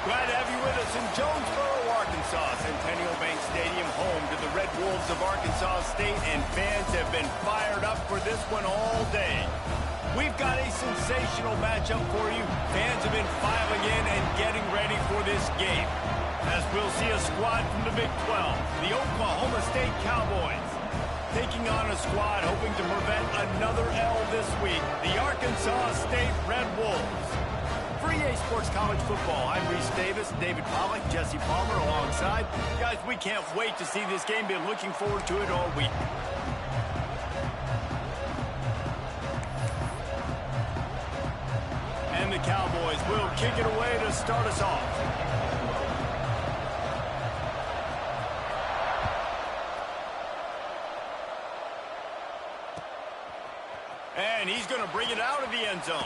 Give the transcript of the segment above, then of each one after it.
Glad to have you with us in Jonesboro, Arkansas. Centennial Bank Stadium, home to the Red Wolves of Arkansas State, and fans have been fired up for this one all day. We've got a sensational matchup for you. Fans have been filing in and getting ready for this game. As we'll see a squad from the Big 12, the Oklahoma State Cowboys, taking on a squad hoping to prevent another L this week, the Arkansas State Red Wolves. For EA Sports College Football, I'm Reese Davis, David Pollack, Jesse Palmer alongside. Guys, we can't wait to see this game. Been looking forward to it all week. And the Cowboys will kick it away to start us off. And he's going to bring it out of the end zone.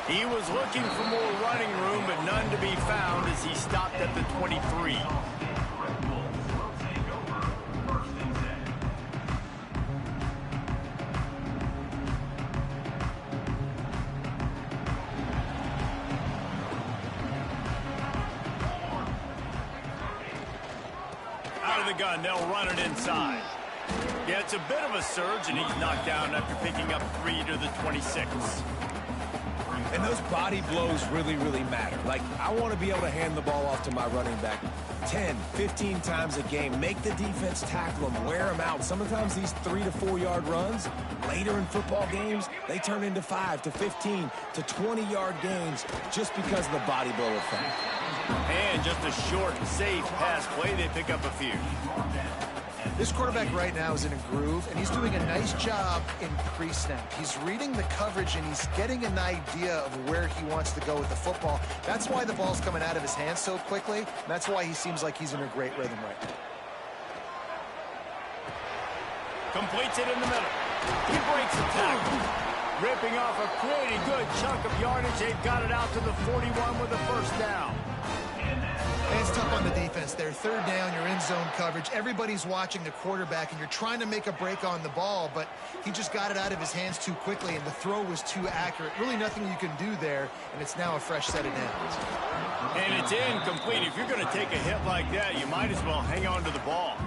He was looking for more running room, but none to be found as he stopped at the 23. Out of the gun, they'll run it inside. Yeah, it's a bit of a surge, and he's knocked down after picking up 3 to the 26. And those body blows really, really matter. Like, I want to be able to hand the ball off to my running back 10, 15 times a game. Make the defense tackle them, wear them out. Sometimes these 3 to 4 yard runs, later in football games, they turn into 5 to 15 to 20 yard gains just because of the body blow effect. And just a short, safe pass play, they pick up a few. This quarterback right now is in a groove, and he's doing a nice job in pre-snap. He's reading the coverage, and he's getting an idea of where he wants to go with the football. That's why the ball's coming out of his hands so quickly, and that's why he seems like he's in a great rhythm right now. Completes it in the middle. He breaks the tackle. Ripping off a pretty good chunk of yardage. They've got it out to the 41 with a first down. And it's tough on the defense there. Third down, you're in zone coverage. Everybody's watching the quarterback, and you're trying to make a break on the ball, but he just got it out of his hands too quickly, and the throw was too accurate. Really nothing you can do there, and it's now a fresh set of downs. And it's incomplete. If you're going to take a hit like that, you might as well hang on to the ball.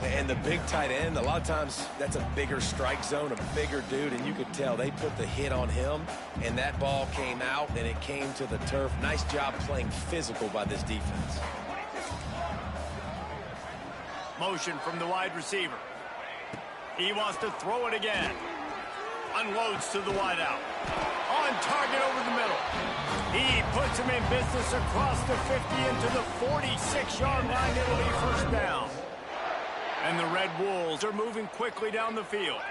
And the big tight end, a lot of times that's a bigger strike zone, a bigger dude, and you could tell they put the hit on him, and that ball came out, and it came to the turf. Nice job playing physical by this defense. Motion from the wide receiver. He wants to throw it again. Unloads to the wideout. On target over the middle. He puts him in business across the 50 into the 46-yard line. It'll be first down. And the Red Wolves are moving quickly down the field.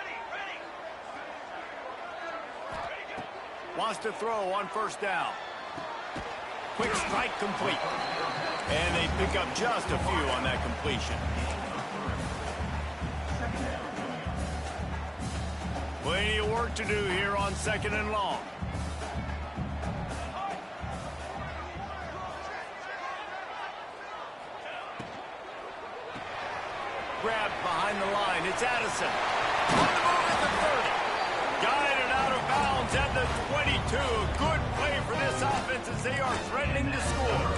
Wants to throw on first down. Quick strike complete. And they pick up just a few on that completion. Plenty of work to do here on 2nd and long. Grab behind the line. It's Addison. On the move at the 30. Guided out of bounds at the 22. Good play for this offense as they are threatening to score.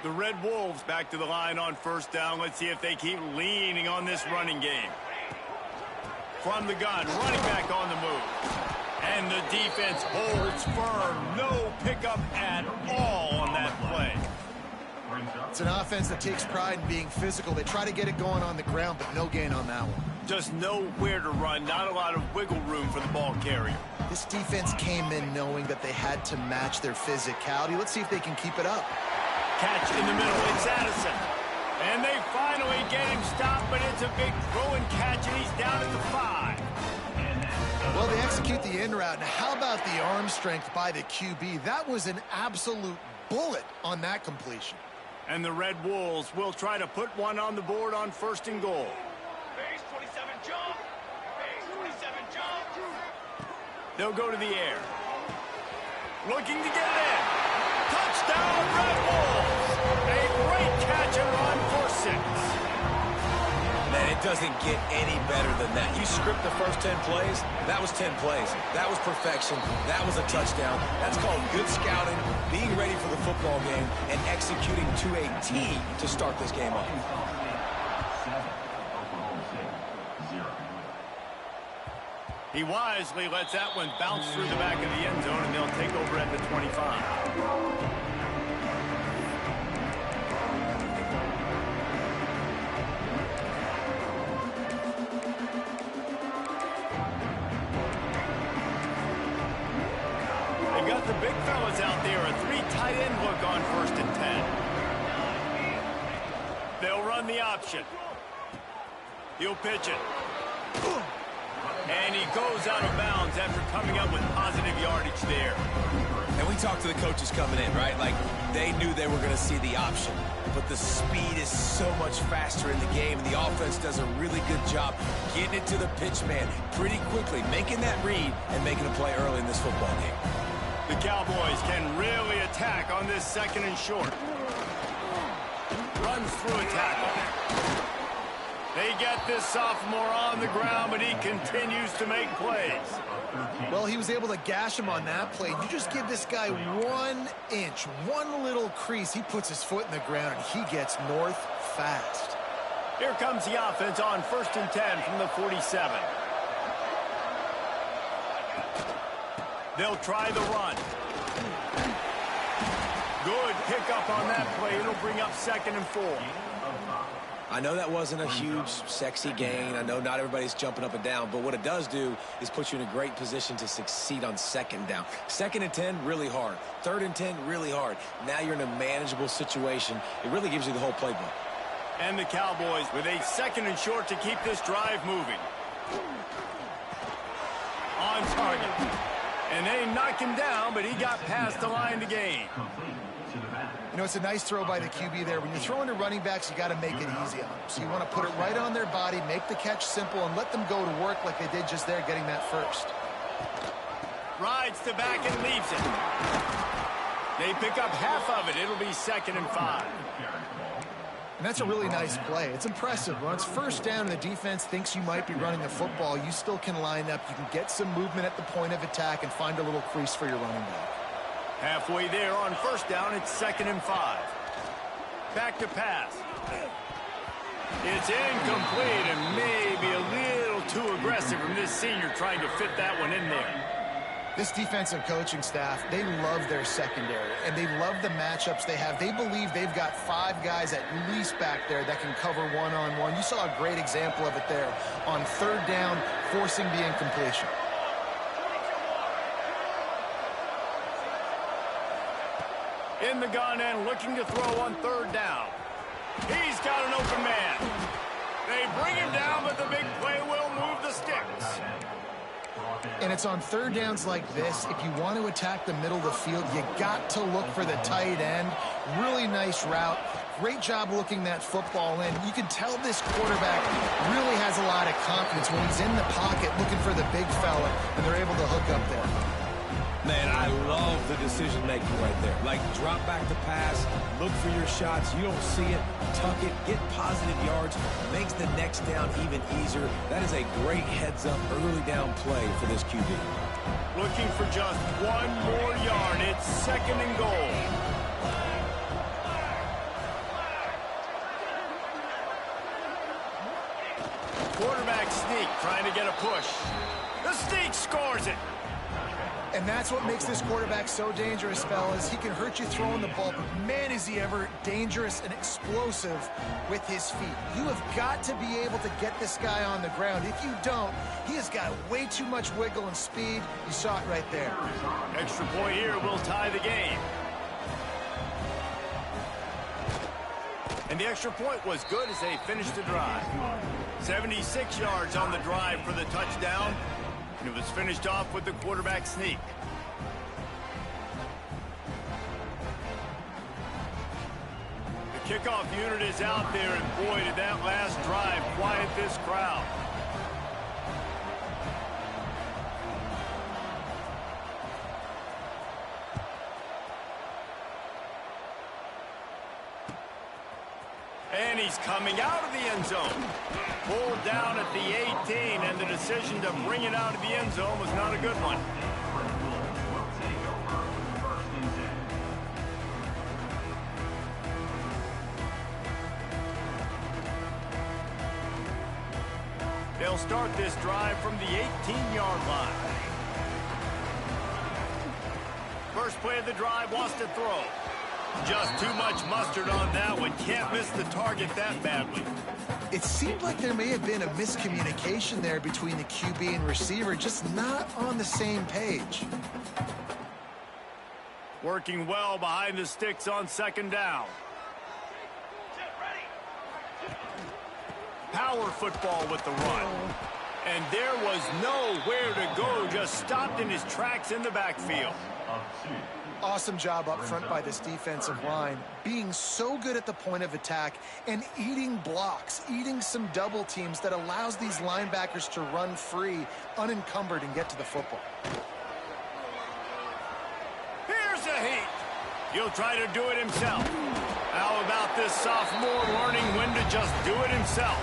The Red Wolves back to the line on first down. Let's see if they keep leaning on this running game. From the gun, running back on the move. And the defense holds firm. No pickup at all on that play. It's an offense that takes pride in being physical. They try to get it going on the ground, but no gain on that one. Just nowhere to run. Not a lot of wiggle room for the ball carrier. This defense came in knowing that they had to match their physicality. Let's see if they can keep it up. Catch in the middle. It's Addison. And they finally get him stopped, but it's a big throw and catch, and he's down at the 5. Well, they execute the in route. Now, how about the arm strength by the QB? That was an absolute bullet on that completion. And the Red Wolves will try to put one on the board on 1st and goal. Base 27 jump. Base 27 jump. They'll go to the air. Looking to get it in. Touchdown, Red Wolves. A great catch and run for 6. Man, it doesn't get any better than that. You script the first 10 plays, that was 10 plays. That was perfection. That was a touchdown. That's called good scouting, being ready for the football game, and executing to a T to start this game off. He wisely lets that one bounce through the back of the end zone, and they'll take over at the 25. The big fellas out there, a 3 tight end look on 1st and 10. They'll run the option. He'll pitch it. And he goes out of bounds after coming up with positive yardage there. And we talked to the coaches coming in, right? Like, they knew they were going to see the option. But the speed is so much faster in the game, and the offense does a really good job getting it to the pitch man pretty quickly, making that read and making a play early in this football game. The Cowboys can really attack on this 2nd and short. Runs through a tackle. They get this sophomore on the ground, but he continues to make plays. Well, he was able to gash him on that play. You just give this guy 1 inch, one little crease. He puts his foot in the ground, and he gets north fast. Here comes the offense on 1st and 10 from the 47. They'll try the run. Good pickup on that play. It'll bring up 2nd and 4. I know that wasn't a huge, sexy gain. I know not everybody's jumping up and down, but what it does do is put you in a great position to succeed on 2nd down. 2nd and 10, really hard. 3rd and 10, really hard. Now you're in a manageable situation. It really gives you the whole playbook. And the Cowboys with a 2nd and short to keep this drive moving. On target. And they knocked him down, but he got past the line to gain. You know, it's a nice throw by the QB there. When you're throwing to running backs, you got to make it easy on them. So you want to put it right on their body, make the catch simple, and let them go to work like they did just there, getting that first. Rides to back and leaves it. They pick up half of it. It'll be 2nd and 5. And that's a really nice play. It's impressive. When it's 1st down and the defense thinks you might be running the football, you still can line up. You can get some movement at the point of attack and find a little crease for your running back. Halfway there on 1st down, it's 2nd and 5. Back to pass. It's incomplete and maybe a little too aggressive from this senior trying to fit that one in there. This defensive coaching staff, they love their secondary, and they love the matchups they have. They believe they've got 5 guys at least back there that can cover one-on-one. You saw a great example of it there on 3rd down, forcing the incompletion. In the gun and looking to throw on 3rd down. He's got an open man. They bring him down, but the big play will move the sticks. And it's on 3rd downs like this. If you want to attack the middle of the field, you got to look for the tight end. Really nice route. Great job looking that football in. You can tell this quarterback really has a lot of confidence when he's in the pocket looking for the big fella, and they're able to hook up there. Man, I love the decision-making right there. Like, drop back to pass, look for your shots. You don't see it, tuck it, get positive yards, makes the next down even easier. That is a great heads-up early down play for this QB. Looking for just 1 more yard. It's 2nd and goal. Quarterback sneak, trying to get a push. The sneak scores it. And that's what makes this quarterback so dangerous, fellas. He can hurt you throwing the ball, but man, is he ever dangerous and explosive with his feet. You have got to be able to get this guy on the ground. If you don't, he has got way too much wiggle and speed. You saw it right there. Extra point here will tie the game. And the extra point was good as they finished the drive. 76 yards on the drive for the touchdown. And it was finished off with the quarterback sneak. The kickoff unit is out there, and boy, did that last drive quiet this crowd. And he's coming out of the end zone. Pulled down at the 18, and the decision to bring it out of the end zone was not a good one. They'll start this drive from the 18-yard line. First play of the drive, wants to throw. Just too much mustard on that one. Can't miss the target that badly. It seemed like there may have been a miscommunication there between the QB and receiver, just not on the same page. Working well behind the sticks on second down. Power football with the run. And there was nowhere to go, just stopped in his tracks in the backfield. Awesome job up front by this defensive line, being so good at the point of attack and eating blocks, eating some double teams that allows these linebackers to run free, unencumbered, and get to the football. Here's a heat. He'll try to do it himself. How about this sophomore learning when to just do it himself?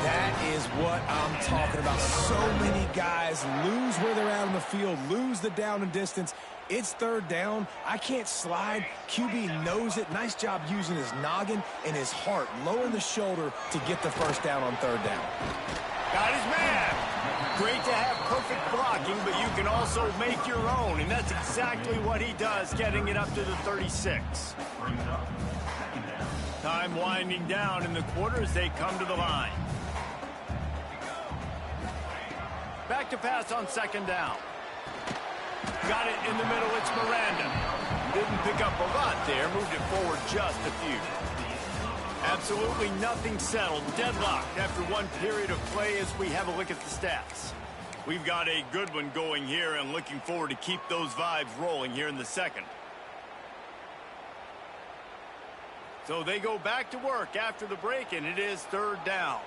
That is what I'm talking about. So many guys lose where they're out on the field, lose the down and distance. It's third down. I can't slide. QB knows it. Nice job using his noggin and his heart, lowering the shoulder to get the first down on third down. Got his man. Great to have perfect blocking, but you can also make your own, and that's exactly what he does, getting it up to the 36. Time winding down in the quarter as they come to the line. Back to pass on second down. Got it in the middle, it's Miranda. Didn't pick up a lot there, moved it forward just a few. Absolutely nothing settled, deadlocked after one period of play as we have a look at the stats. We've got a good one going here and looking forward to keep those vibes rolling here in the second. So they go back to work after the break, and it is third down.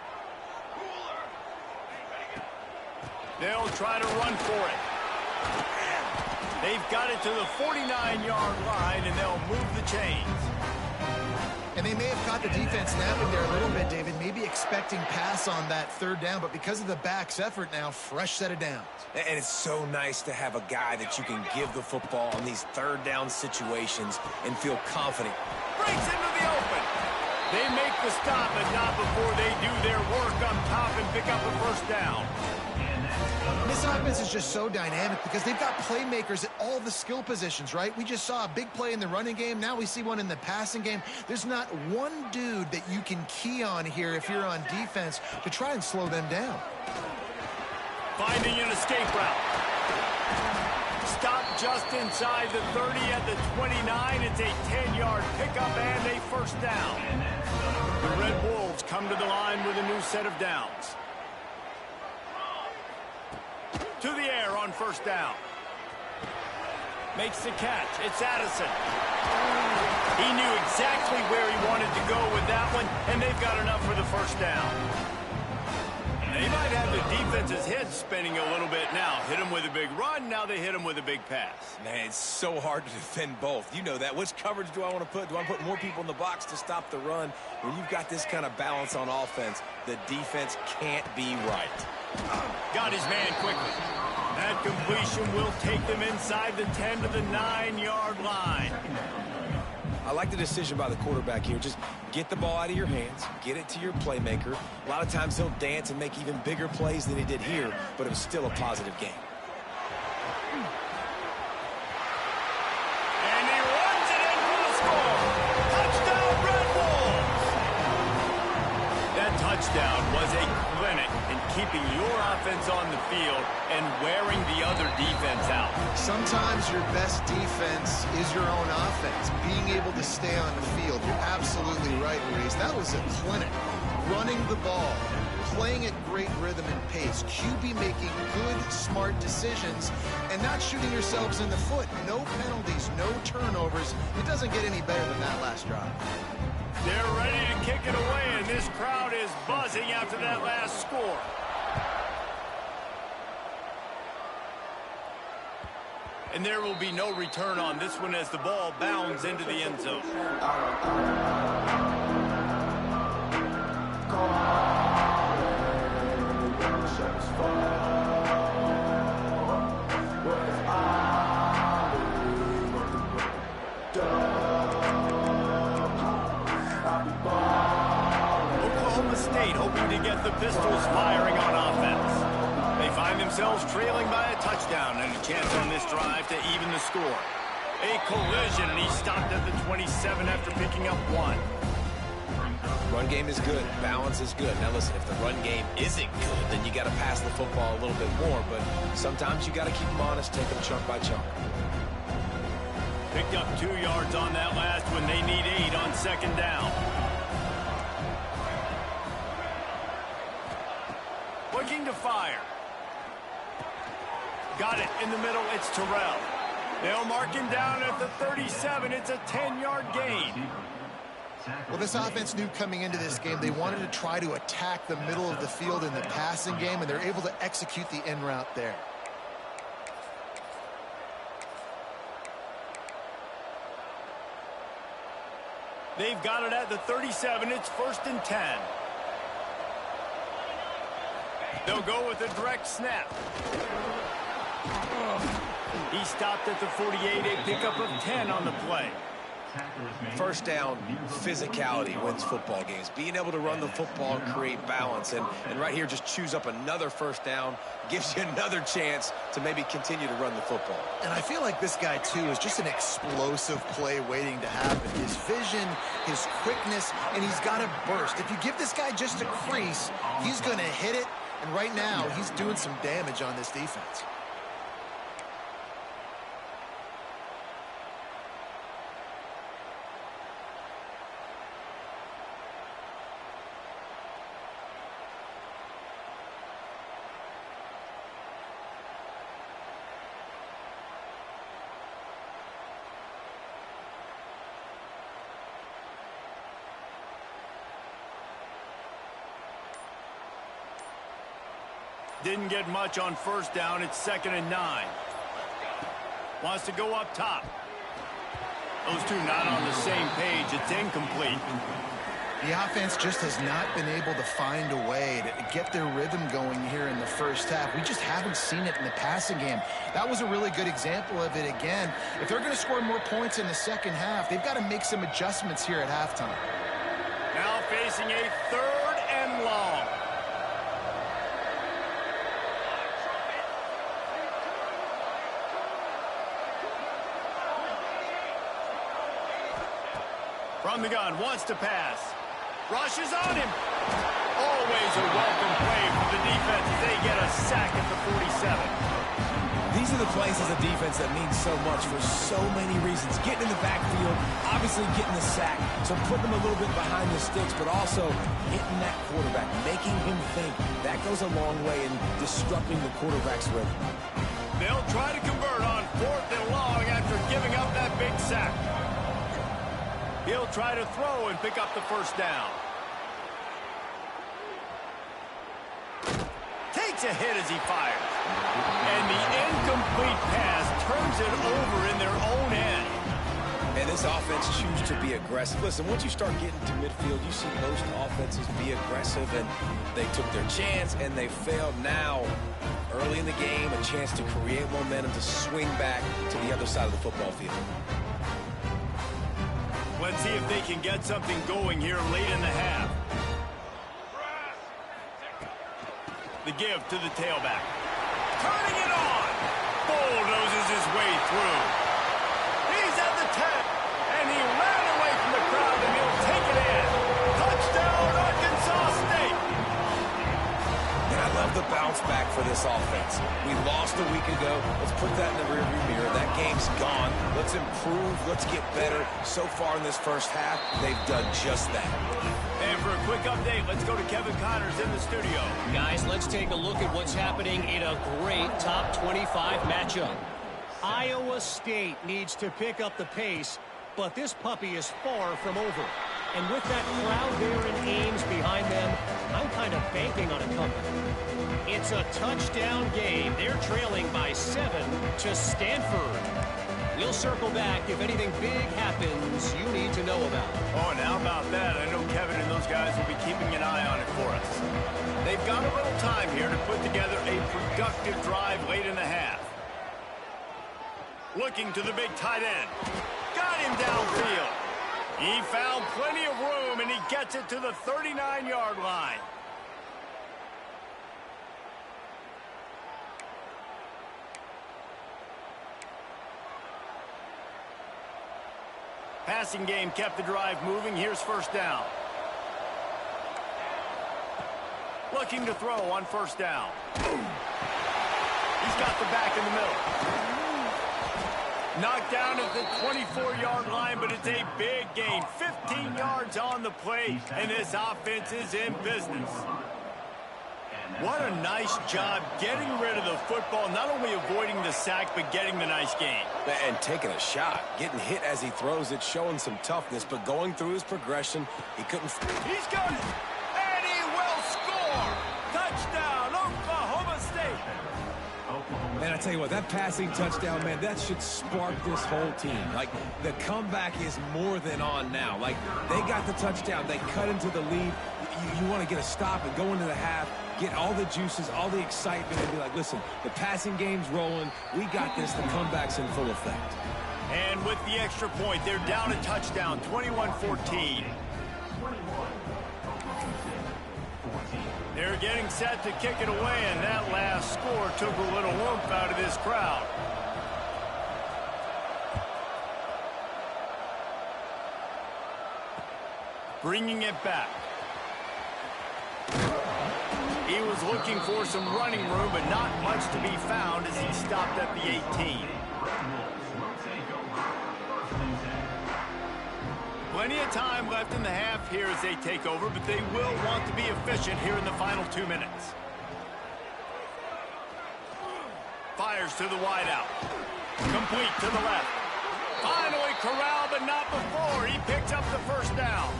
They'll try to run for it. They've got it to the 49-yard line, and they'll move the chains. And they may have caught the defense napping there a little bit, David, maybe expecting pass on that third down, but because of the back's effort now, fresh set of downs. And it's so nice to have a guy that you can give the football on these third down situations and feel confident. Breaks into the open. They make the stop, but not before they do their work on top and pick up a first down. This offense is just so dynamic because they've got playmakers at all the skill positions, right? We just saw a big play in the running game. Now we see one in the passing game. There's not one dude that you can key on here if you're on defense to try and slow them down. Finding an escape route. Stop just inside the 30 at the 29. It's a 10-yard pickup and a first down. The Red Wolves come to the line with a new set of downs. To the air on first down. Makes the catch. It's Addison. He knew exactly where he wanted to go with that one, and they've got enough for the first down. They might have the defense's head spinning a little bit now. Hit him with a big run, now they hit him with a big pass. Man, it's so hard to defend both. You know that. Which coverage do I want to put? Do I put more people in the box to stop the run? When you've got this kind of balance on offense, the defense can't be right. Got his man quickly. That completion will take them inside the 10 to the 9-yard line. I like the decision by the quarterback here. Just get the ball out of your hands, get it to your playmaker. A lot of times he'll dance and make even bigger plays than he did here, but it was still a positive game. And he runs it in for the score. Touchdown, Red Wolves! That touchdown was a clinic in keeping your offense on the field and wearing the other defense out. Sometimes your best defense is your own offense, being able to stay on the field. You're absolutely right, Reese. That was a clinic. Running the ball, playing at great rhythm and pace, QB making good, smart decisions, and not shooting yourselves in the foot. No penalties, no turnovers. It doesn't get any better than that last drive. They're ready to kick it away, and this crowd is buzzing after that last score. And there will be no return on this one as the ball bounds into the end zone. Oklahoma State hoping to get the Pistols firing on offense. They find themselves trailing by a touchdown and a chance on this drive to even the score. A collision, and he stopped at the 27 after picking up 1. Run game is good. Balance is good. Now listen, if the run game isn't good, then you got to pass the football a little bit more. But sometimes you got to keep them honest, take them chunk by chunk. Picked up 2 yards on that last one. They need 8 on second down. Looking to fire. Got it in the middle. It's Terrell. They'll mark him down at the 37. It's a 10-yard gain. Well, this offense knew coming into this game they wanted to try to attack the middle of the field in the passing game, and they're able to execute the in route there. They've got it at the 37. It's 1st and 10. They'll go with a direct snap. He stopped at the 48, a pickup of 10 on the play. First down, physicality wins football games. Being able to run the football and create balance. And right here, just choose up another first down. Gives you another chance to maybe continue to run the football. And I feel like this guy, too, is just an explosive play waiting to happen. His vision, his quickness, and he's got a burst. If you give this guy just a crease, he's going to hit it. And right now, he's doing some damage on this defense. Didn't get much on first down. It's 2nd and 9. Wants to go up top. Those two not on the same page. It's incomplete. The offense just has not been able to find a way to get their rhythm going here in the first half. We just haven't seen it in the passing game. That was a really good example of it again. If they're going to score more points in the second half, they've got to make some adjustments here at halftime. Now facing a 3rd and long. From the gun, wants to pass. Rushes on him. Always a welcome play for the defense as they get a sack at the 47. These are the plays as a defense that mean so much for so many reasons. Getting in the backfield, obviously getting the sack, so putting them a little bit behind the sticks, but also hitting that quarterback, making him think. That goes a long way in disrupting the quarterback's rhythm. They'll try to convert on 4th and long after giving up that big sack. He'll try to throw and pick up the first down. Takes a hit as he fires. And the incomplete pass turns it over in their own end. And this offense chooses to be aggressive. Listen, once you start getting to midfield, you see most offenses be aggressive, and they took their chance, and they failed. Now, early in the game, a chance to create momentum to swing back to the other side of the football field. Let's see if they can get something going here late in the half. The give to the tailback. Turning it on. Bulldozes his way through. He's at the 10, and he ran away from the crowd, and he'll take it in. Touchdown, Arkansas State. And I love the bounce back for this offense. We lost a week ago. Let's put that in the rearview mirror. That game's gone. Let's improve. Let's get better. So far in this first half, they've done just that. And for a quick update, let's go to Kevin Connors in the studio. Guys, let's take a look at what's happening in a great top 25 matchup. Iowa State needs to pick up the pace, but this puppy is far from over. And with that crowd there in Ames behind them, I'm kind of banking on a comeback. It's a touchdown game. They're trailing by 7 to Stanford. We'll circle back if anything big happens you need to know about. Oh, and how about that? I know Kevin and those guys will be keeping an eye on it for us. They've got a little time here to put together a productive drive late in the half. Looking to the big tight end. Got him downfield. He found plenty of room, and he gets it to the 39-yard line. Passing game kept the drive moving. Here's first down. Looking to throw on first down. He's got the back in the middle. Knocked down at the 24-yard line, but it's a big gain. 15 yards on the play, and this offense is in business. What a nice job getting rid of the football, not only avoiding the sack, but getting the nice gain. And taking a shot, getting hit as he throws it, showing some toughness, but going through his progression, he couldn't. He's got it, and he will score. Touchdown, Oklahoma State. Man, I tell you what, that passing touchdown, man, that should spark this whole team. Like, the comeback is more than on now. Like, they got the touchdown. They cut into the lead. You want to get a stop and go into the half, get all the juices, all the excitement, and be like, listen, the passing game's rolling. We got this. The comeback's in full effect. And with the extra point, they're down a touchdown, 21-14. They're getting set to kick it away, and that last score took a little oomph out of this crowd. Bringing it back. He was looking for some running room, but not much to be found as he stopped at the 18. Plenty of time left in the half here as they take over, but they will want to be efficient here in the final 2 minutes. Fires to the wideout. Complete to the left. Finally corralled, but not before. He picks up the first down.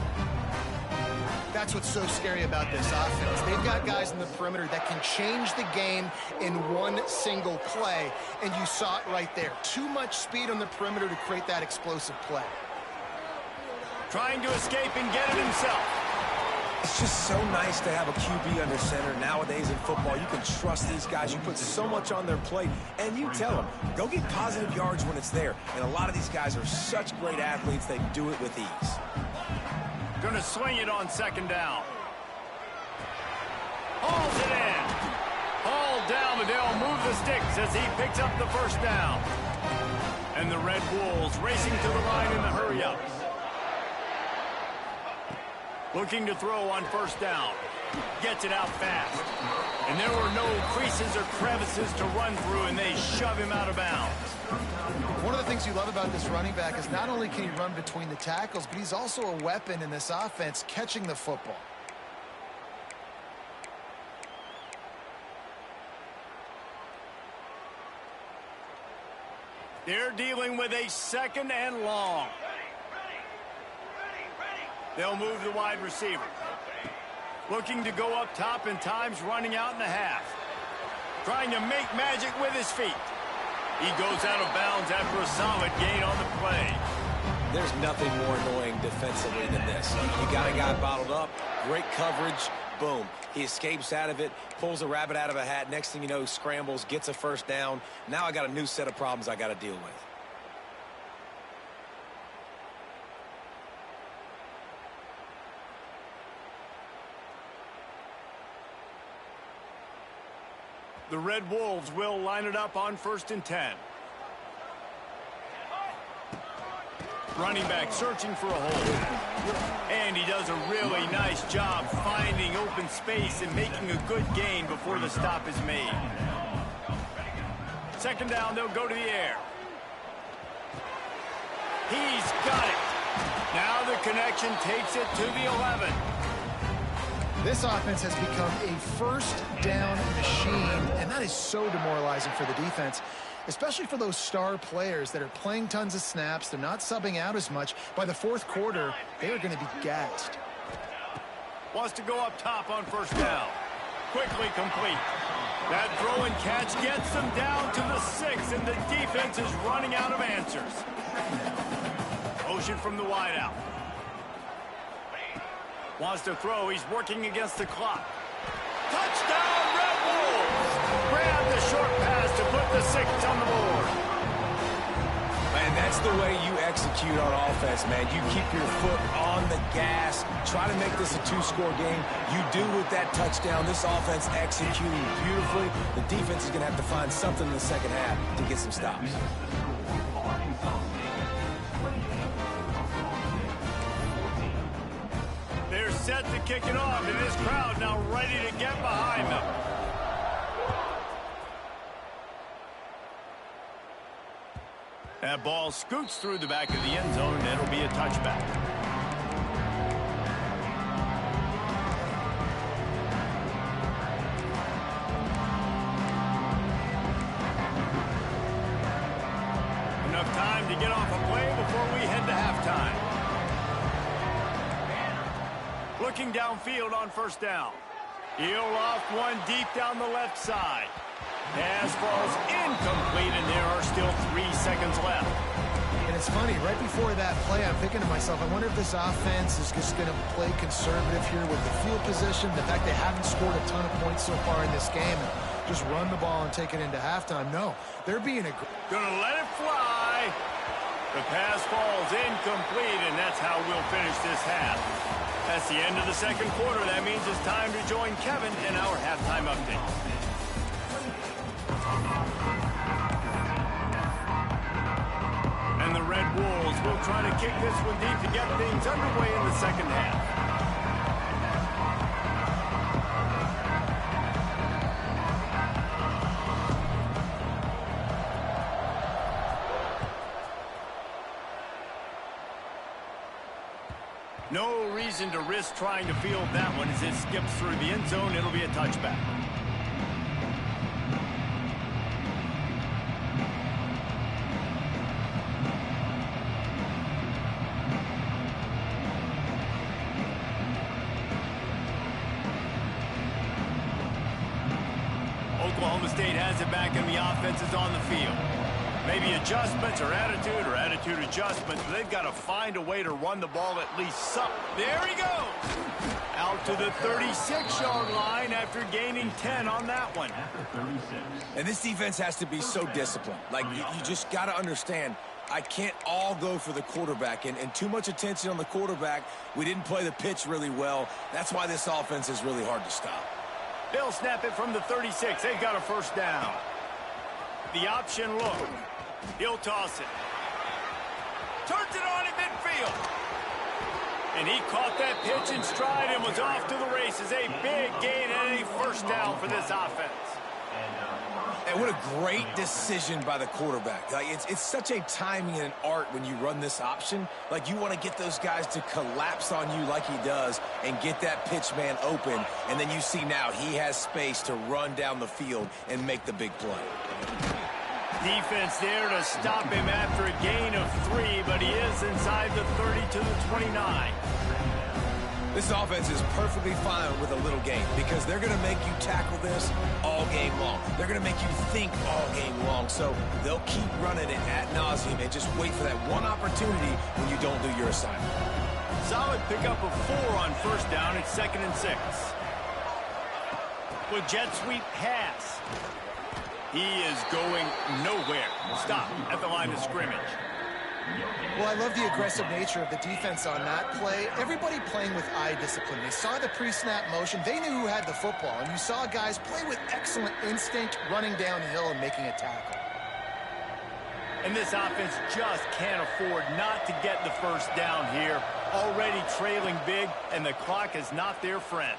That's what's so scary about this offense. They've got guys in the perimeter that can change the game in one single play, and you saw it right there. Too much speed on the perimeter to create that explosive play. Trying to escape and get it himself. It's just so nice to have a QB under center. Nowadays in football, you can trust these guys. You put so much on their plate, and you tell them, go get positive yards when it's there. And a lot of these guys are such great athletes, they do it with ease. Going to swing it on second down. Hauls it in. Hauled down, but they'll move the sticks as he picks up the first down. And the Red Wolves racing to the line in the hurry-up. Looking to throw on first down. Gets it out fast. And there were no creases or crevices to run through, and they shove him out of bounds. One of the things you love about this running back is not only can he run between the tackles, but he's also a weapon in this offense, catching the football. They're dealing with a second and long. They'll move the wide receiver. Looking to go up top, and time's running out in the half. Trying to make magic with his feet. He goes out of bounds after a solid gain on the play. There's nothing more annoying defensively than this. You got a guy bottled up, great coverage, boom. He escapes out of it, pulls a rabbit out of a hat. Next thing you know, scrambles, gets a first down. Now I got a new set of problems I got to deal with. The Red Wolves will line it up on 1st and 10. Running back searching for a hole. And he does a really nice job finding open space and making a good gain before the stop is made. Second down, they'll go to the air. He's got it. Now the connection takes it to the 11. This offense has become a first down machine, and that is so demoralizing for the defense, especially for those star players that are playing tons of snaps. They're not subbing out as much. By the fourth quarter, they are going to be gassed. Wants to go up top on first down. Quickly complete. That throw and catch gets them down to the 6, and the defense is running out of answers. Motion from the wideout. Wants to throw. He's working against the clock. Touchdown, Red Wolves! Grab the short pass to put the 6 on the board. And that's the way you execute on offense, man. You keep your foot on the gas. Try to make this a 2-score game. You do with that touchdown. This offense executing beautifully. The defense is going to have to find something in the second half to get some stops. They're set to kick it off, and this crowd now ready to get behind them. That ball scoots through the back of the end zone, and it'll be a touchback. Enough time to get off a play before we head to halftime. Looking downfield on first down. He'll loft one deep down the left side. Pass falls incomplete, and there are still 3 seconds left. And it's funny, right before that play, I'm thinking to myself, I wonder if this offense is just going to play conservative here with the field position, the fact they haven't scored a ton of points so far in this game, and just run the ball and take it into halftime. No, they're being aggressive. Gonna let it fly. The pass falls incomplete, and that's how we'll finish this half. That's the end of the second quarter. That means it's time to join Kevin in our halftime update. And the Red Wolves will try to kick this one deep to get things underway in the second half. No reason to risk trying to field that one as it skips through the end zone. It'll be a touchback. Oklahoma State has it back, and the offense is on the field. Maybe adjustments or attitude adjustments. They've got to find a way to run the ball at least some. There he goes. Out to the 36-yard line after gaining 10 on that one. And this defense has to be so disciplined. Like, you just got to understand, I can't all go for the quarterback. And too much attention on the quarterback. We didn't play the pitch really well. That's why this offense is really hard to stop. They'll snap it from the 36. They've got a first down. The option look. He'll toss it. Turns it on in midfield. And he caught that pitch in stride and was off to the races. A big gain and a first down for this offense. And what a great decision by the quarterback. Like, it's such a timing and an art when you run this option. Like, you want to get those guys to collapse on you like he does and get that pitch man open. And then you see now he has space to run down the field and make the big play. Defense there to stop him after a gain of 3, but he is inside the 30 to the 29. This offense is perfectly fine with a little game because they're going to make you tackle this all game long. They're going to make you think all game long. So they'll keep running it ad nauseum and just wait for that one opportunity when you don't do your assignment. Solid pickup of 4 on first down. It's 2nd and 6. With jet sweep pass. He is going nowhere. Stop at the line of scrimmage. Well, I love the aggressive nature of the defense on that play. Everybody playing with eye discipline. They saw the pre-snap motion. They knew who had the football. And you saw guys play with excellent instinct, running downhill and making a tackle. And this offense just can't afford not to get the first down here. Already trailing big, and the clock is not their friend.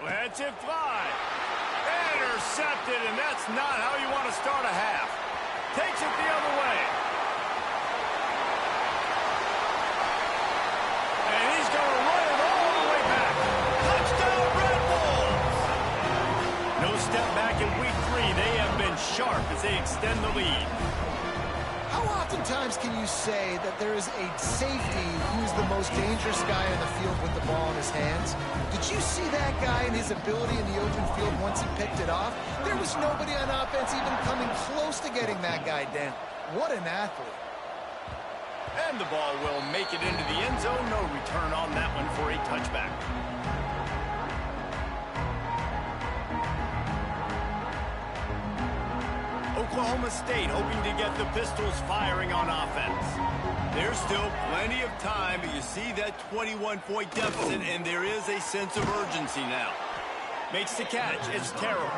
Lets it fly. Intercepted, and that's not how you want to start a half. Takes it the other way. And he's going to run it all the way back. Touchdown, Red Wolves! No step back in week 3. They have been sharp as they extend the lead. How oftentimes times can you say that there is a safety who's the most dangerous guy on the field with the ball in his hands? Did you see that guy and his ability in the open field once he picked it off? There was nobody on offense even coming close to getting that guy down. What an athlete. And the ball will make it into the end zone. No return on that one for a touchback. Oklahoma State hoping to get the Pistols firing on offense. There's still plenty of time, but you see that 21-point deficit, and there is a sense of urgency now. Makes the catch. It's Terrell.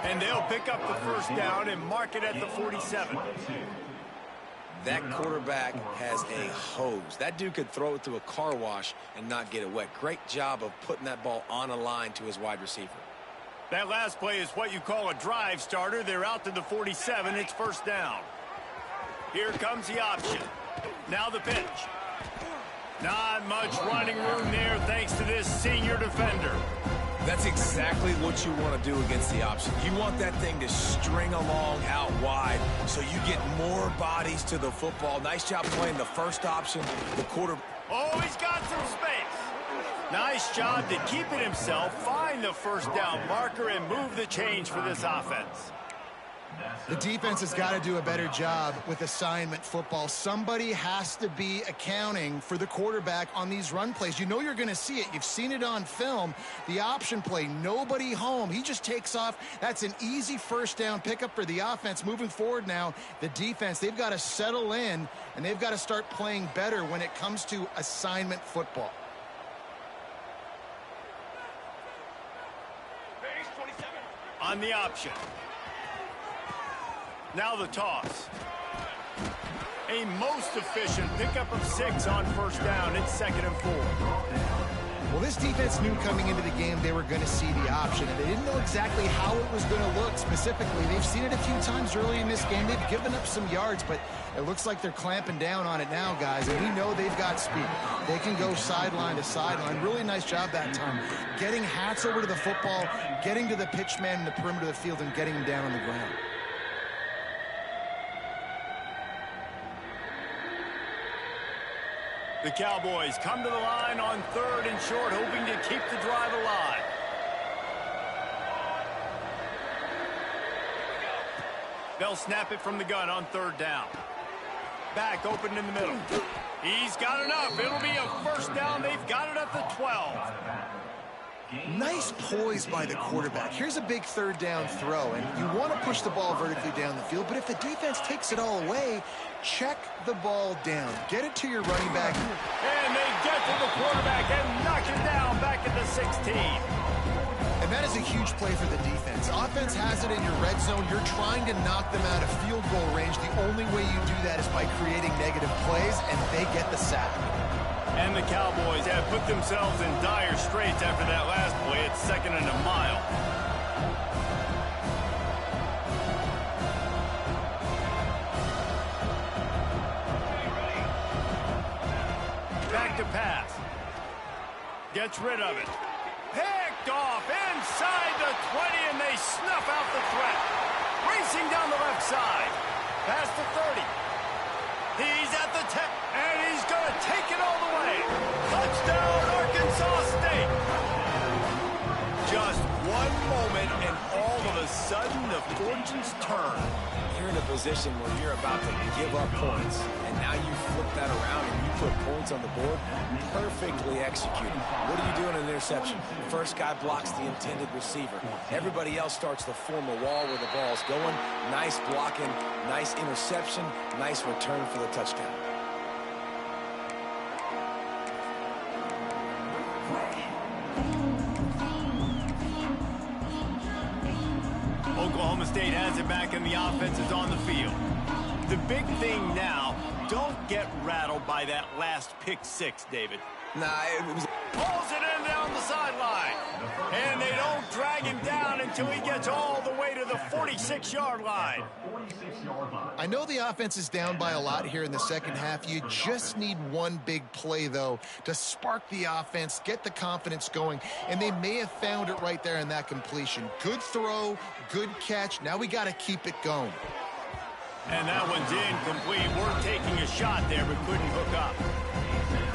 And they'll pick up the first down and mark it at the 47. That quarterback has a hose. That dude could throw it through a car wash and not get it wet. Great job of putting that ball on a line to his wide receiver. That last play is what you call a drive starter. They're out to the 47. It's first down. Here comes the option. Now the pitch. Not much running room there thanks to this senior defender. That's exactly what you want to do against the option. You want that thing to string along out wide so you get more bodies to the football. Nice job playing the first option. The quarter. Oh, he's got some space. Nice job to keep it himself, find the first down marker, and move the change for this offense. The defense has got to do a better job with assignment football. Somebody has to be accounting for the quarterback on these run plays. You know you're going to see it. You've seen it on film. The option play, nobody home. He just takes off. That's an easy first down pickup for the offense. Moving forward now, the defense, they've got to settle in, and they've got to start playing better when it comes to assignment football. On the option. Now the toss. A most efficient pickup of 6 on first down. It's 2nd and 4. Well, this defense knew coming into the game they were going to see the option, and they didn't know exactly how it was going to look specifically. They've seen it a few times early in this game. They've given up some yards, but it looks like they're clamping down on it now, guys, and we know they've got speed. They can go sideline to sideline. Really nice job that time. Getting Hats over to the football, getting to the pitch man in the perimeter of the field, and getting him down on the ground. The Cowboys come to the line on 3rd and short, hoping to keep the drive alive. They'll snap it from the gun on 3rd down. Back open in the middle. He's got enough. It'll be a first down. They've got it at the 12. Nice poise by the quarterback. Here's a big 3rd down throw, and you want to push the ball vertically down the field, but if the defense takes it all away, check the ball down. Get it to your running back. And they get to the quarterback and knock it down back at the 16. And that is a huge play for the defense. Offense has it in your red zone. You're trying to knock them out of field goal range. The only way you do that is by creating negative plays, and they get the sack. And the Cowboys have put themselves in dire straits after that last play. It's 2nd and a mile. Back to pass. Gets rid of it. Picked off inside the 20, and they snuff out the threat. Racing down the left side. Past the 30. He's at the 10, and he's going to take it all the way. Touchdown, Arkansas State. Just one moment, and all of a sudden, the fortunes turn. You're in a position where you're about to give up points, and now you flip that around and you put points on the board. Perfectly executed. What do you do in an interception? The first guy blocks the intended receiver. Everybody else starts to form a wall where the ball's going. Nice blocking, nice interception, nice return for the touchdown. Oklahoma State has it back, and the offense is on the field. The big thing now, don't get rattled by that last pick 6, David. Nah, it was... Pulls it in down the sideline. And they don't drag him down until he gets all the way to the 46-yard line. I know the offense is down by a lot here in the second half. You just need one big play, though, to spark the offense, get the confidence going, and they may have found it right there in that completion. Good throw, good catch. Now we got to keep it going. And that one's incomplete. We're taking a shot there, but couldn't hook up.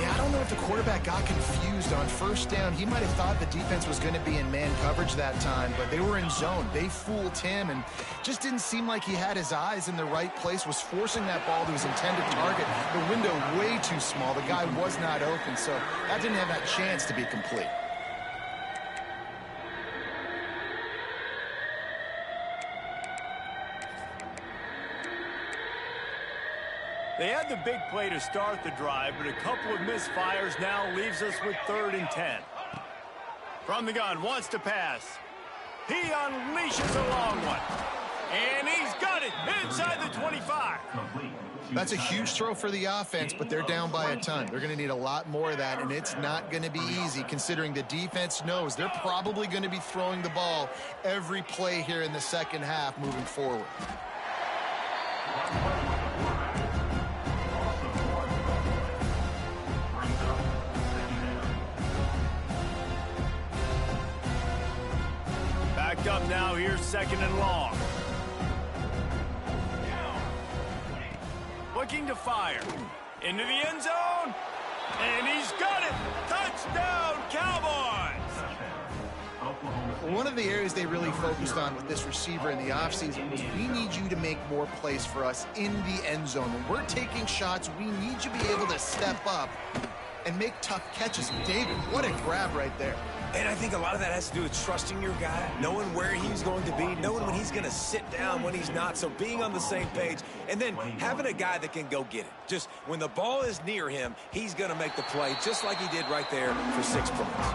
Yeah, I don't know if the quarterback got confused on first down. He might have thought the defense was going to be in man coverage that time, but they were in zone. They fooled him and just didn't seem like he had his eyes in the right place, was forcing that ball to his intended target. The window way too small. The guy was not open, so that didn't have that chance to be complete. They had the big play to start the drive, but a couple of misfires now leaves us with 3rd and 10. From the gun, wants to pass. He unleashes a long one. And he's got it inside the 25. That's a huge throw for the offense, but they're down by a ton. They're going to need a lot more of that, and it's not going to be easy considering the defense knows they're probably going to be throwing the ball every play here in the second half moving forward. Up now, here's 2nd and long. Looking to fire. Into the end zone. And he's got it. Touchdown, Cowboys. One of the areas they really focused on with this receiver in the offseason was we need you to make more plays for us in the end zone. When we're taking shots, we need you to be able to step up and make tough catches. David, what a grab right there. And I think a lot of that has to do with trusting your guy, knowing where he's going to be, knowing when he's going to sit down, when he's not, so being on the same page, and then having a guy that can go get it. Just when the ball is near him, he's going to make the play, just like he did right there for 6 points.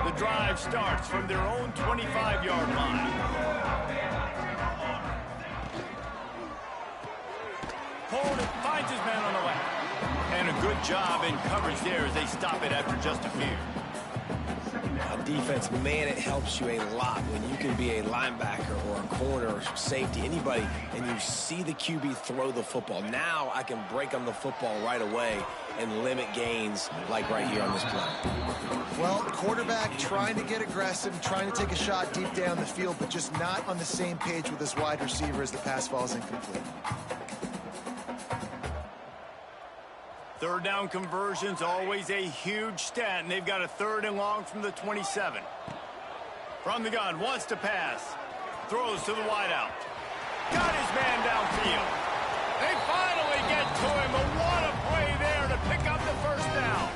The drive starts from their own 25-yard line. Holden finds his man on the left. And a good job in coverage there as they stop it after just a few. On defense, man, it helps you a lot when you can be a linebacker or a corner or safety, anybody, and you see the QB throw the football. Now I can break on the football right away and limit gains like right here on this play. Well, quarterback trying to get aggressive, trying to take a shot deep down the field, but just not on the same page with his wide receiver as the pass falls incomplete. 3rd down conversions, always a huge stat, and they've got a 3rd and long from the 27. From the gun, wants to pass. Throws to the wideout. Got his man downfield. They finally get to him, but what a play there to pick up the 1st down.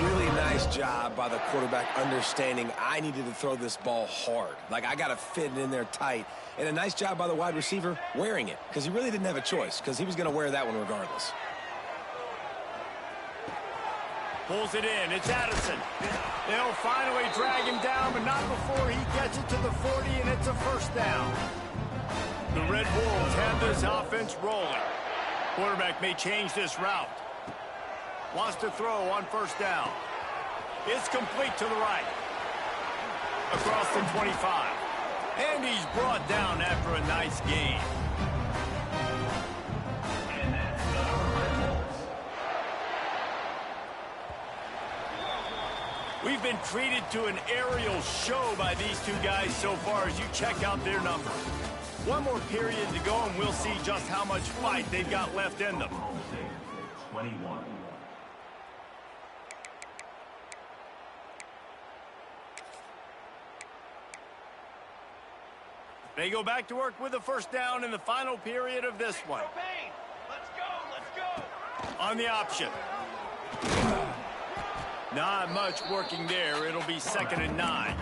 Really nice job by the quarterback understanding I needed to throw this ball hard. Like, I got to fit it in there tight. And a nice job by the wide receiver wearing it, because he really didn't have a choice, because he was going to wear that one regardless. Pulls it in. It's Addison. They'll finally drag him down, but not before he gets it to the 40, and it's a 1st down. The Red Wolves have this offense rolling. Quarterback may change this route. Wants to throw on 1st down. It's complete to the right. Across the 25. And he's brought down after a nice gain. We've been treated to an aerial show by these two guys so far as you check out their numbers. One more period to go, and we'll see just how much fight they've got left in them. 21. They go back to work with a 1st down in the final period of this one. Let's go. On the option. Not much working there. It'll be 2nd and 9.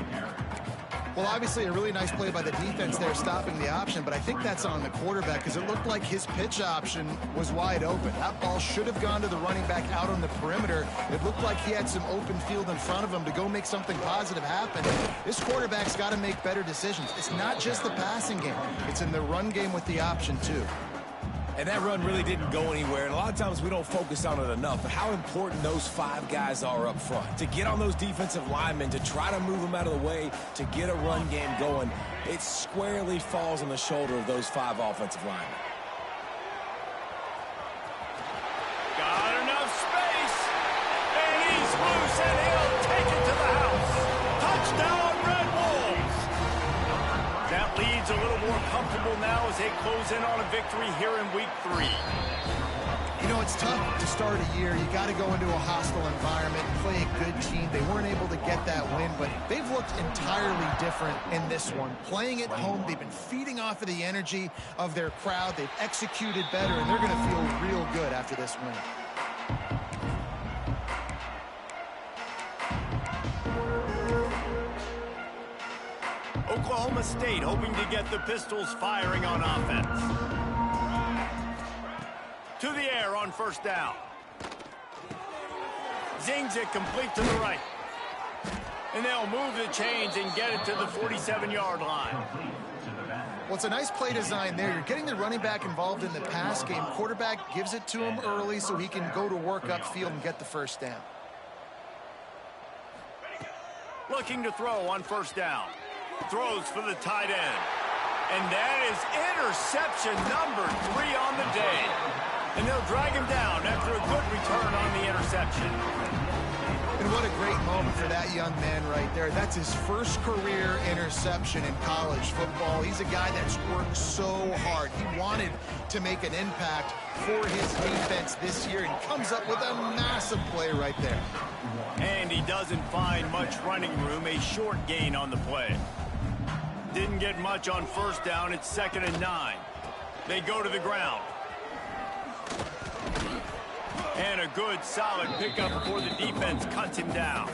Well, obviously a really nice play by the defense there stopping the option, but I think that's on the quarterback because it looked like his pitch option was wide open. That ball should have gone to the running back out on the perimeter. It looked like he had some open field in front of him to go make something positive happen. This quarterback's got to make better decisions. It's not just the passing game. It's in the run game with the option, too. And that run really didn't go anywhere. And a lot of times we don't focus on it enough. But how important those 5 guys are up front. To get on those defensive linemen, to try to move them out of the way, to get a run game going, it squarely falls on the shoulder of those 5 offensive linemen. Got enough space. and he'll take it to the house. Touchdown, Red Wolves! That lead's a little more comfortable now as they close in on a victory here in Week 3. You know, it's tough to start a year. You got to go into a hostile environment, play a good team. They weren't able to get that win, but they've looked entirely different in this one. Playing at home, they've been feeding off of the energy of their crowd. They've executed better, and they're going to feel real good after this win. Oklahoma State hoping to get the Pistols firing on offense. To the air on first down. Zings it complete to the right. And they'll move the chains and get it to the 47-yard line. Well, it's a nice play design there. You're getting the running back involved in the pass game. Quarterback gives it to him early so he can go to work upfield and get the first down. Looking to throw on first down. Throws for the tight end. And that is interception number 3 on the day. And they'll drag him down after a good return on the interception. And what a great moment for that young man right there. That's his first career interception in college football. He's a guy that's worked so hard. He wanted to make an impact for his defense this year and comes up with a massive play right there. And he doesn't find much running room, a short gain on the play. Didn't get much on first down. It's 2nd and 9. They go to the ground. And a good, solid pickup before the defense cuts him down.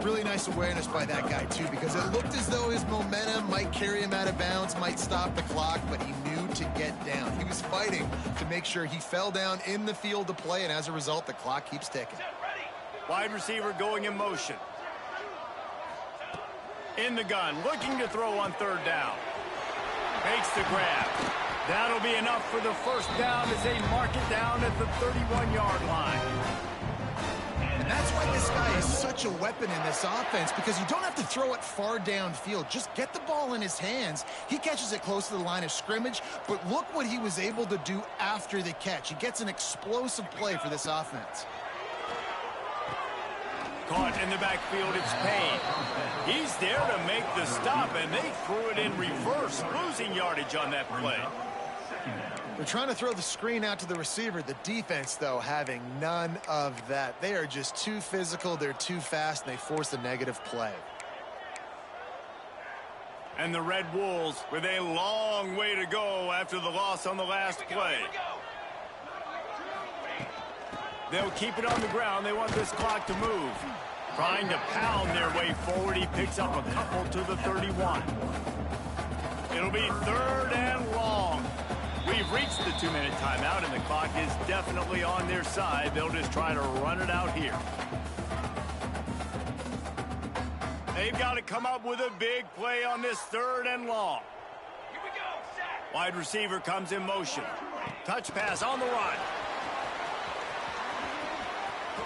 Really nice awareness by that guy, too, because it looked as though his momentum might carry him out of bounds, might stop the clock, but he knew to get down. He was fighting to make sure he fell down in the field to play, and as a result, the clock keeps ticking. Wide receiver going in motion. In the gun, looking to throw on third down. Makes the grab. That'll be enough for the first down as they mark it down at the 31-yard line. And that's why this guy is such a weapon in this offense, because you don't have to throw it far downfield. Just get the ball in his hands. He catches it close to the line of scrimmage, but look what he was able to do after the catch. He gets an explosive play for this offense. Caught in the backfield, it's Payne. He's there to make the stop, and they threw it in reverse, losing yardage on that play. They're trying to throw the screen out to the receiver. The defense, though, having none of that. They are just too physical, they're too fast, and they force a negative play. And the Red Wolves with a long way to go after the loss on the last play. They'll keep it on the ground. They want this clock to move. Trying to pound their way forward. He picks up a couple to the 31. It'll be 3rd and long. We've reached the 2-minute timeout, and the clock is definitely on their side. They'll just try to run it out here. They've got to come up with a big play on this 3rd and long. Here we go, sack. Wide receiver comes in motion. Touch pass on the run.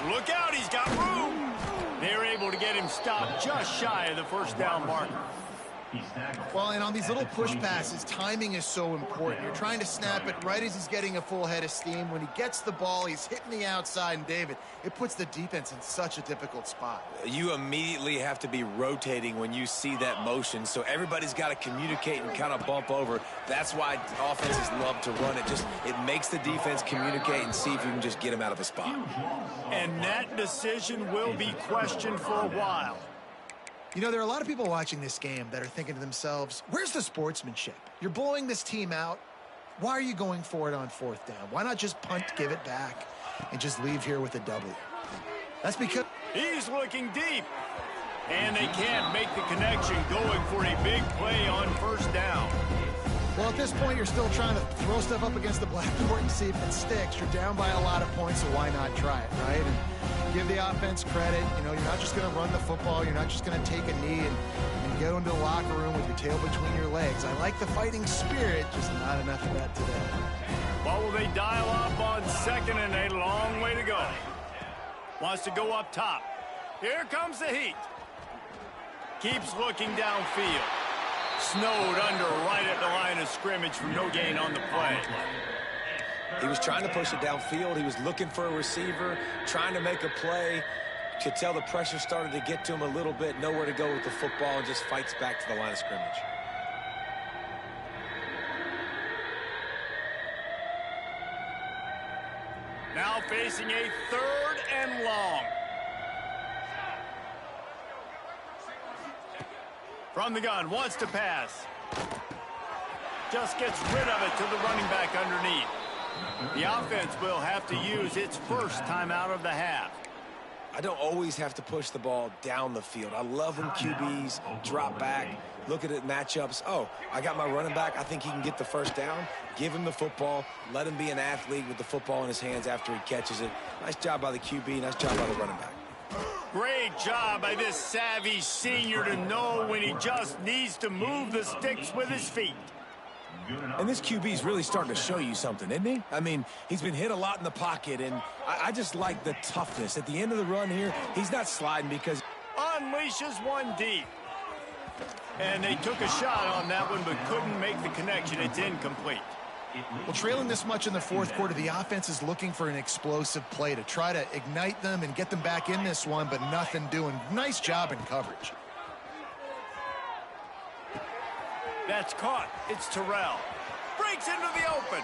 Look out, he's got room. They're able to get him stopped just shy of the first down marker. Well, and on these little push passes, timing is so important. You're trying to snap it right as he's getting a full head of steam. When he gets the ball, he's hitting the outside, and David, it puts the defense in such a difficult spot. You immediately have to be rotating when you see that motion, so everybody's got to communicate and kind of bump over. That's why offenses love to run it. It makes the defense communicate and see if you can just get him out of a spot. And that decision will be questioned for a while. You know, there are a lot of people watching this game that are thinking to themselves, where's the sportsmanship? You're blowing this team out. Why are you going for it on 4th down? Why not just punt, give it back, and just leave here with a W? That's because he's looking deep. And they can't make the connection, going for a big play on first down. Well, at this point, you're still trying to throw stuff up against the blackboard and see if it sticks. You're down by a lot of points, so why not try it, right? And give the offense credit. You know, you're not just going to run the football. You're not just going to take a knee and go into the locker room with your tail between your legs. I like the fighting spirit, just not enough of that today. What will they dial up on 2nd and a long way to go? Wants to go up top. Here comes the heat. Keeps looking downfield. Snowed under right at the line of scrimmage for no gain on the play. He was trying to push it downfield. He was looking for a receiver, trying to make a play. Could tell the pressure started to get to him a little bit, nowhere to go with the football, and just fights back to the line of scrimmage. Now facing a 3rd and long. From the gun, wants to pass. Just gets rid of it to the running back underneath. The offense will have to use its first timeout of the half. I don't always have to push the ball down the field. I love when QBs drop back, look at it matchups. Oh, I got my running back. I think he can get the first down. Give him the football. Let him be an athlete with the football in his hands after he catches it. Nice job by the QB. Nice job by the running back. Great job by this savvy senior to know when he just needs to move the sticks with his feet. And this QB's really starting to show you something, isn't he? I mean, he's been hit a lot in the pocket, and I just like the toughness. At the end of the run here, he's not sliding because... Unleashes one deep. And they took a shot on that one, but couldn't make the connection. It's incomplete. Well, trailing this much in the 4th quarter, the offense is looking for an explosive play to try to ignite them and get them back in this one, but nothing doing. Nice job in coverage. That's caught. It's Terrell. Breaks into the open.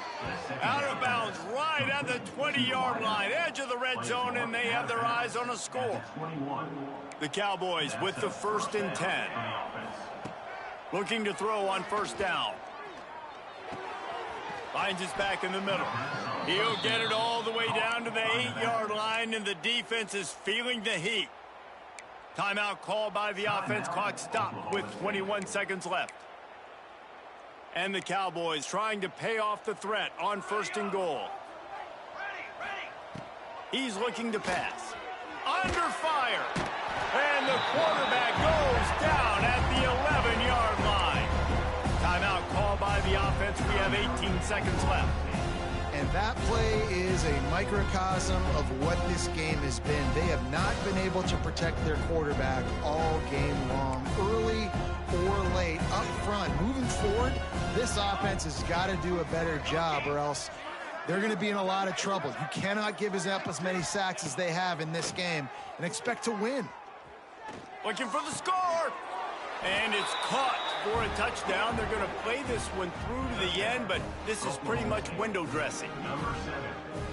Out of bounds right at the 20-yard line. Edge of the red zone, and they have their eyes on a score. The Cowboys with the 1st and 10. Looking to throw on 1st down. Finds his back in the middle. He'll get it all the way down to the 8-yard line, and the defense is feeling the heat. Timeout called by the offense. Clock stopped with 21 seconds left. And the Cowboys trying to pay off the threat on 1st and goal. He's looking to pass. Under fire. And the quarterback goes down at the 11-yard line. Timeout called by the offense. We have 18 seconds left. And that play is a microcosm of what this game has been. They have not been able to protect their quarterback all game long. Early or late, up front, moving forward, this offense has got to do a better job or else they're going to be in a lot of trouble. You cannot give up as many sacks as they have in this game and expect to win. Looking for the score. And it's caught for a touchdown. They're going to play this one through to the end, but this is pretty much window dressing.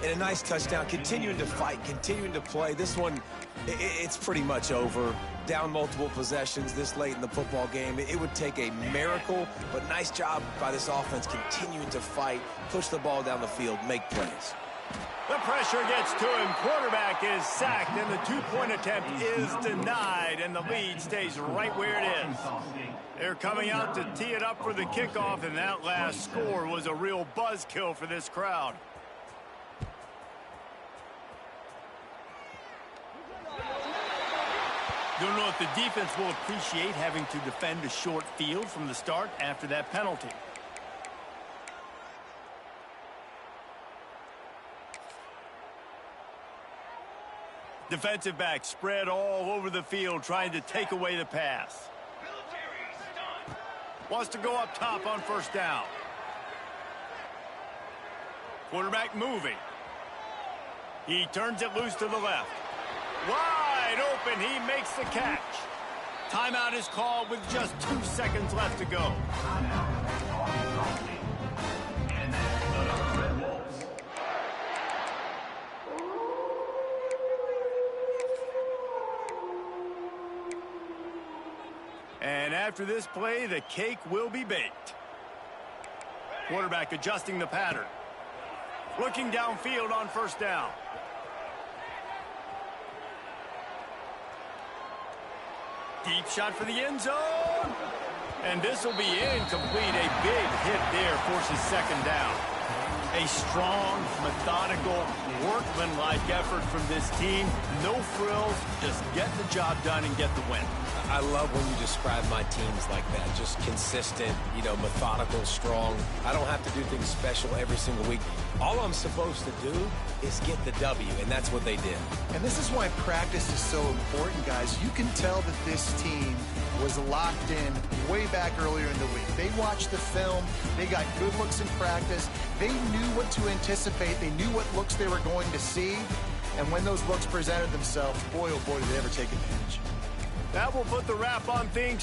And a nice touchdown, continuing to fight, continuing to play. This one, it's pretty much over. Down multiple possessions this late in the football game. It would take a miracle, but nice job by this offense continuing to fight, push the ball down the field, make plays. The pressure gets to him. Quarterback is sacked, and the 2-point attempt is denied, and the lead stays right where it is. They're coming out to tee it up for the kickoff, and that last score was a real buzzkill for this crowd. Don't know if the defense will appreciate having to defend a short field from the start after that penalty. Defensive back spread all over the field trying to take away the pass. Wants to go up top on 1st down. Quarterback moving. He turns it loose to the left. Wide open, he makes the catch. Timeout is called with just 2 seconds left to go. And after this play, the cake will be baked. Quarterback adjusting the pattern. Looking downfield on 1st down. Deep shot for the end zone. And this will be incomplete. A big hit there forces 2nd down. A strong, methodical, workmanlike effort from this team. No frills, just get the job done and get the win. I love when you describe my teams like that. Just consistent, methodical, strong. I don't have to do things special every single week. All I'm supposed to do is get the W, and that's what they did. And this is why practice is so important, guys. You can tell that this team was locked in way back earlier in the week. They watched the film. They got good looks in practice. They knew what to anticipate. They knew what looks they were going to see. And when those looks presented themselves, boy, oh boy, did they ever take advantage. That will put the wrap on things.